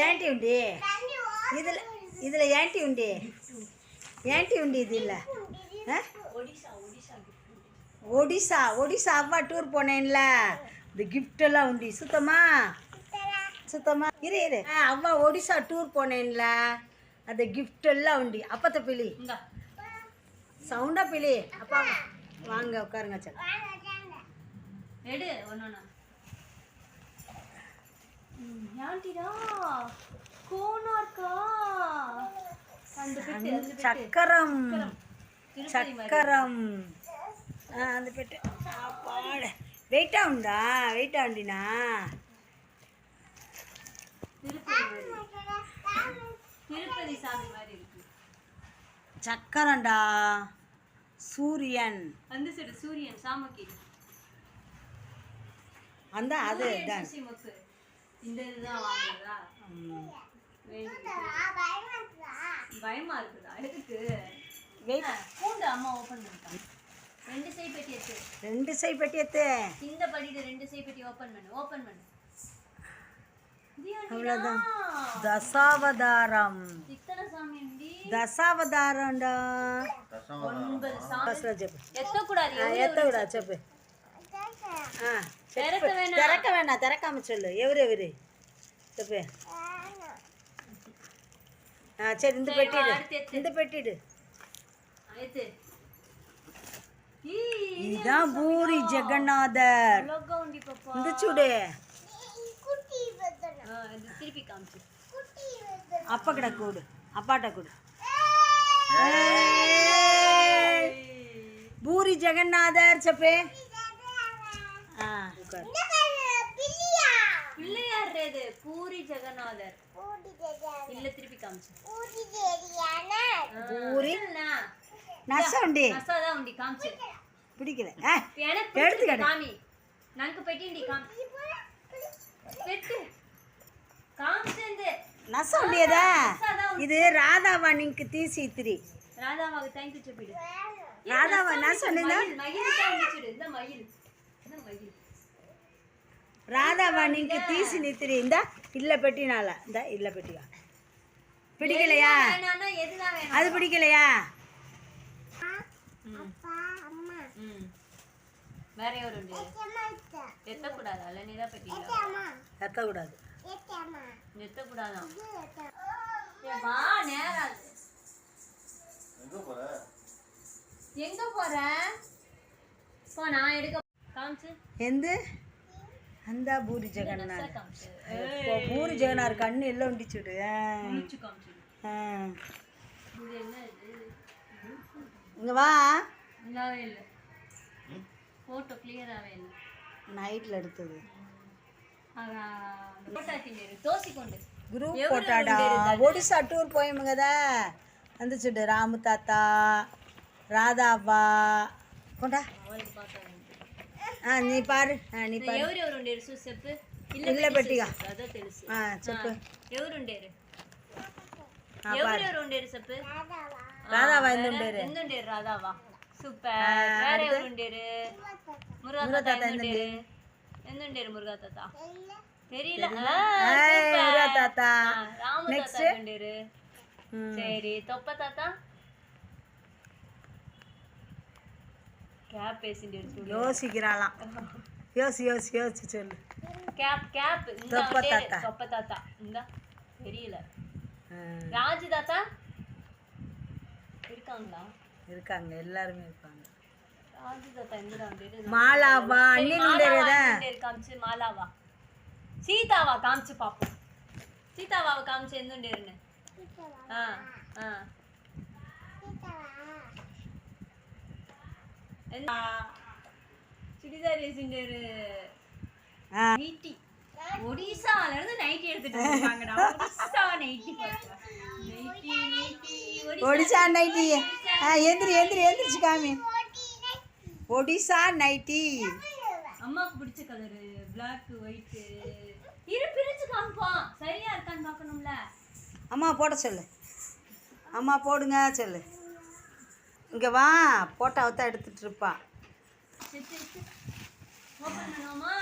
ஏன்டி உண்டி இதில் ஏன்டி உண்டி இது இல்லை ஒடிசா அவ்வா டூர் போனேன்ல இந்த கிஃப்டெல்லாம் உண்டி சுத்தமா இரு அவ்வா ஒடிசா டூர் போனேன்ல அந்த கிஃப்டெல்லாம் உண்டி அப்பத்த பிள்ளி சவுண்டா பிள்ளி அப்பா வாங்க உட்காருங்க சார் எடு ஒன்று யாண்டிடா கோனார்க்கா சக்கரம் அந்த பெட்டு பாட வெயிட்டா உண்டினா திருப்பதி சாமி மாதிரி இருக்கு சக்கரம்டா சூரியன் அந்த சைடு சூரியன் சாமக்கி அந்த அது தான் இந்த இதுதான் வாங்குறதா பயமா இருக்குதா எதுக்கு பூண்டு அம்மா ஓபன் பண்ணிட்டாங்க ரெண்டு சை பெட்டி எடுத்து இந்த படியில ரெண்டு சை பெட்டி ஓபன் பண்ணு அவ்வளவுதான் தசாவதாரம் இத்தனை சாமி உண்டி தசாவதாரம்டா 9 சாமி எத்த கூடாது செப்பு திறக்க வேணாம் திறக்காம சொல்லு எவரு செப்பு சரி இந்த பெட்டிடு இதுதான் பூரி ஜெகநாதர் இந்த சுடு திருப்பி காமிச்சு அப்பா கிட்ட கூடு அப்பாட்ட கூடு பூரி ஜெகநாதர் செப்பே பிள்ளையார் பூரி ஜெகநாதர் இல்ல திருப்பி காமிச்சு பூரி நசண்டி நசாதான் உண்டி காமிச்சு பிடிக்கல எடுத்து காமி நங்கு பெட்டி காமி பெட்டு காமிச்சேந்து நசண்டியதா இது ராதாவாணிக்கு தீசி இத்திரி ராதாவாக்கு தேங்க் யூ சொல்லிடு ராதாவா நான் சொன்னேன்னா மயில் காமிச்சிடு இந்த மயில் ராதாவாணிக்கு தீசி நித்திரி இந்த இல்ல பெட்டினால இந்த இல்ல பெட்டியா பிடிக்கலையா அது பிடிக்கலையா வேற ஒரு உண்டு எத்தக்கூடாது அல்ல நீதான் பெட்டியா எத்தக்கூடாது எத்தக்கூடாதான் வா நேரம் எங்க போற போ நான் எடுக்க காமிச்சு எந்த அந்த பூரி ஜெகநாத் பூரி ஜெகநாத் கண்ணு எல்லாம் உண்டிச்சுடு இங்க வா இல்ல போட்டோ கிளியராவே இல்ல நைட்ல எடுத்தது குரூப் போட்டாடா ஒடிசா டூர் போயமுங்கதா வந்துச்சுடு ராமு தாத்தா ராதாவா கொண்டா நீ பாரு நீ பாரு ఎవరు ఉండేరు చూసెప్పు ఇల్ల పెట్టిగా అదో తెలుసు చెప్పు ఎవరు ఉండేరు ఎవరు ఉండేరు చెప్పు రాధావా ఎందుండేరు ఎందుండేరు రాధావా సూపర్ వేరే ఎవరు ఉండేరు మురుగా తాత ఎందుండేరు మురుగా తాత தெரியல முருகா தாத்தா ராமு தாத்தா ఉండేరు சரி தொப்ப தாத்தா கேப் பேசிட்டு யோசிக்கிறாளாம் யோசி சொல்லு கேப் தொப்ப தாத்தா இந்த தெரியல ராஜு தாத்தா இருக்காங்க எல்லாருமே இருக்காங்க ராஜு தாத்தா எங்கடா வந்து மாலாவா அண்ணன் உண்டேரதா காமிச்சு மாலாவா சீதாவா காமிச்சு பாப்போம் சீதாவாவை காமிச்சு எந்துண்டேருன்னு சுடிதார் வேசிண்டேரு நைட்டி ஒடிசால இருந்து நைட்டி எடுத்துட்டு வந்தாங்கடா ஒடிசா நைட்டி ஒடிசா நைட்டி எந்திரிச்சு காமி ஒடிசா நைட்டி அம்மாக்கு பிடிச்ச கலரு பிளாக் ஒயிட் இரு பிரிச்சு காமிப்போம் சரியா இருக்கான்னு பார்க்கணும்ல அம்மா போட சொல்லு அம்மா போடுங்க சொல்லு இங்கே வா போட்டாவை தான் எடுத்துட்டு இருப்பா ஓப்பன் பண்ணுவோமா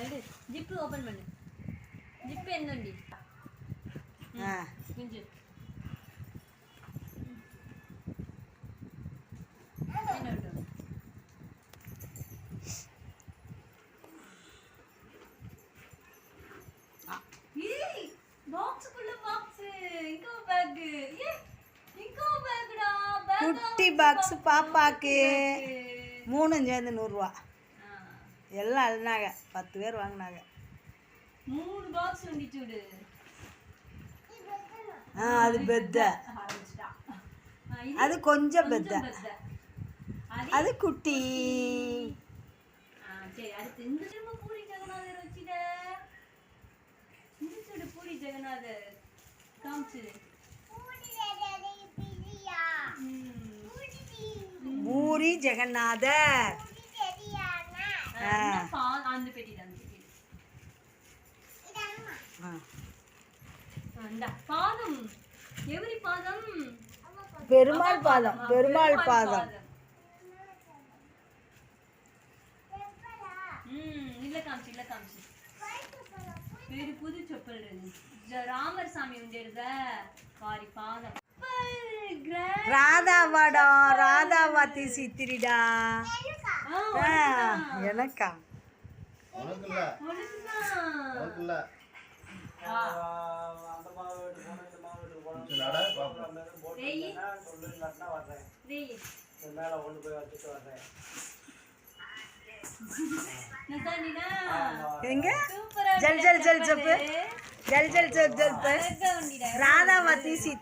எடு ஜிப்பு ஓப்பன் பண்ணு జిప్ ఎందండి ஆ కొంచెం బాక్స్ ఫుల్ బాక్స్ ఇంకో బ్యాగ్ ఇంకో బ్యాగ్ డా குட்டி பாக்ஸ் பாப்பாக்கு 3 சேர்ந்து 100 ரூபா எல்லாம் அழுனாங்க 10 பேர் வாங்கினாங்க 3 బాక్స్ ఉంది చూడు அது பெத்த அது கொஞ்சம் பெத்த அது குட்டி சரி அடுத்து இந்த திரும்ப பூரி ஜெகநாதர் வச்சிட இந்த చూడు பூரி ஜெகநாதர் காமிச்சு பூரி ஜெகநாதர் அந்த பெட்டி பாதம் எவரி பாதம் பெருமாள் பாதம் பெருமாள் பாதம் இல்ல காமிச்சு வேறு புது செப்பல் ராமர் சாமி உண்டேருத வாரி பாதம் ராதாவாடா ராதாவா தீசி திரிடா எனக்கா எங்க ஜல் ஜல் ஜல் ஜப்பு ஜல் ஜல் ஜல் ஜப்பு ராதாவா தீசி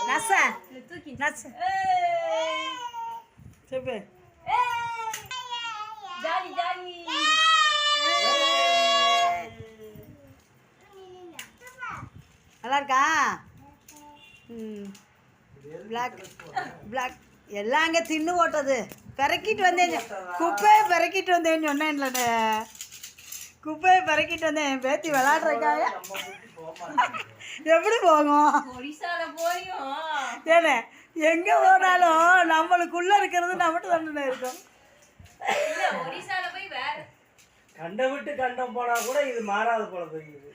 நச நச చెప్పు ஜாலி ஜாலி நல்லா இருக்கா பிளாக் பிளாக் எல்லாம் அங்கே தின்னு ஓட்டது பிறக்கிட்டு வந்தேன் குப்பையை பிறக்கிட்டு வந்தேன்னு சொன்னேன்ல குப்பையை பிறக்கிட்டு வந்தேன் என் பேத்தி விளையாடுறதுக்காக எப்படி போகும் ஒரிசால போயும் ஏனே எங்கே போனாலும் நம்மளுக்குள்ளே இருக்கிறது நம்மகிட்ட தானே இருக்கும் ஒரிசால போய் வேற கண்டம் விட்டு கண்டம் போனா கூட இது மாறாத போல தெரியுது